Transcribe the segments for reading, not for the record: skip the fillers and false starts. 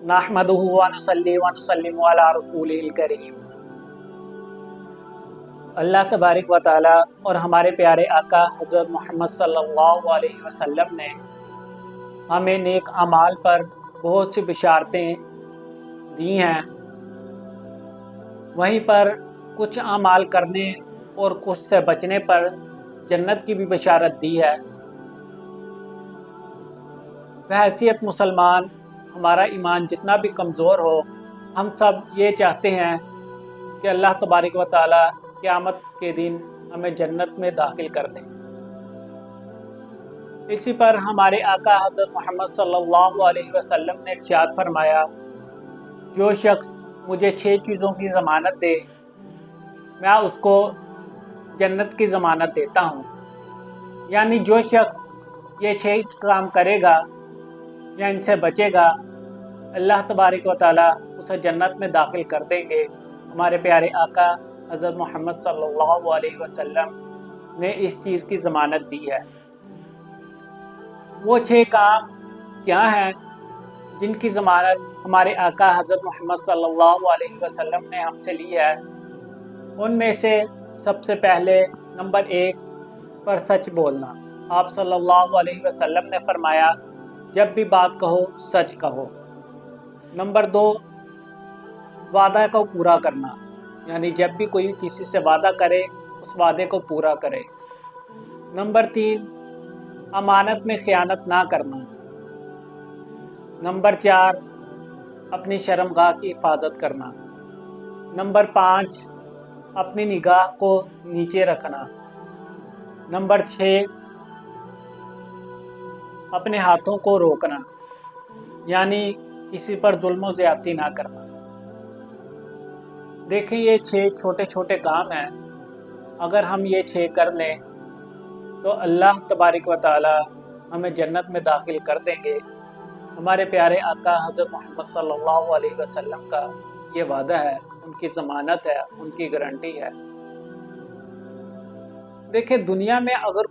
नहमदुहु व नुसल्ली व नुसल्लिमु अला रसूलिल करीम। अल्लाह तबारक व तआला और हमारे प्यारे आका हज़रत मोहम्मद सल्लल्लाहु अलैहि वसल्लम ने हमें नेक अमाल पर बहुत सी बिशारतें दी हैं। वहीं पर कुछ अमाल करने और कुछ से बचने पर जन्नत की भी बशारत दी है। बहैसियत मुसलमान हमारा ईमान जितना भी कमज़ोर हो, हम सब ये चाहते हैं कि अल्लाह तबारक व तआला क़यामत के दिन हमें जन्नत में दाखिल कर दें। इसी पर हमारे आका हज़रत मोहम्मद सल्लल्लाहु अलैहि वसल्लम ने इरशाद फरमाया, जो शख्स मुझे 6 चीज़ों की ज़मानत दे, मैं उसको जन्नत की ज़मानत देता हूँ। यानी जो शख्स ये 6 काम करेगा या इनसे बचेगा, अल्लाह तबारक व तआला उसे जन्नत में दाखिल कर देंगे। हमारे प्यारे आका हज़रत मोहम्मद सल्लल्लाहु अलैहि वसल्लम ने इस चीज़ की ज़मानत दी है। वो 6 काम क्या हैं जिनकी ज़मानत हमारे आका हज़रत मोहम्मद सल्लल्लाहु अलैहि वसल्लम ने हमसे ली है? उनमें से सबसे पहले नंबर 1 पर सच बोलना। आप सल्लल्लाहु अलैहि वसल्लम ने फरमाया, जब भी बात कहो सच कहो। नंबर 2 वादा को पूरा करना, यानी जब भी कोई किसी से वादा करे उस वादे को पूरा करे। नंबर 3 अमानत में ख़यानत ना करना। नंबर 4 अपनी शर्मगाह की हिफाजत करना। नंबर 5 अपनी निगाह को नीचे रखना। नंबर 6 अपने हाथों को रोकना, यानी किसी पर जुल्म व ज़्यादती ना करना। देखें, ये 6 छोटे छोटे काम हैं। अगर हम ये 6 कर लें तो अल्लाह तबारक व तआला हमें जन्नत में दाखिल कर देंगे। हमारे प्यारे आका हज़रत मोहम्मद सल्लल्लाहु अलैहि वसल्लम का ये वादा है, उनकी ज़मानत है, उनकी गारंटी है। देखिए, दुनिया में अगर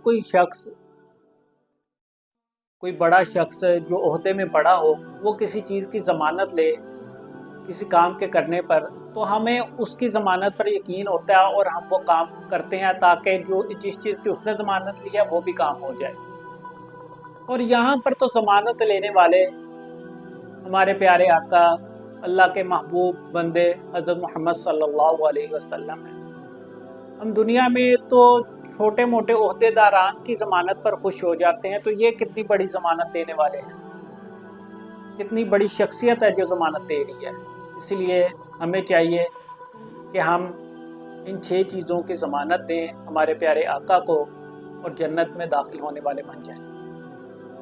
कोई बड़ा शख्स जो ओहदे में बड़ा हो, वो किसी चीज़ की ज़मानत ले किसी काम के करने पर, तो हमें उसकी ज़मानत पर यकीन होता है और हम वो काम करते हैं ताकि जो जिस चीज़ की उसने ज़मानत ली है वो भी काम हो जाए। और यहाँ पर तो ज़मानत लेने वाले हमारे प्यारे आका अल्लाह के महबूब बंदे हज़रत मोहम्मद सल्लल्लाहु अलैहि वसल्लम हैं। हम दुनिया में तो छोटे मोटे ओहदेदारान की ज़मानत पर खुश हो जाते हैं, तो ये कितनी बड़ी ज़मानत देने वाले हैं, कितनी बड़ी शख्सियत है जो ज़मानत दे रही है। इसलिए हमें चाहिए कि हम इन 6 चीज़ों की ज़मानत दें हमारे प्यारे आका को और जन्नत में दाखिल होने वाले बन जाएं।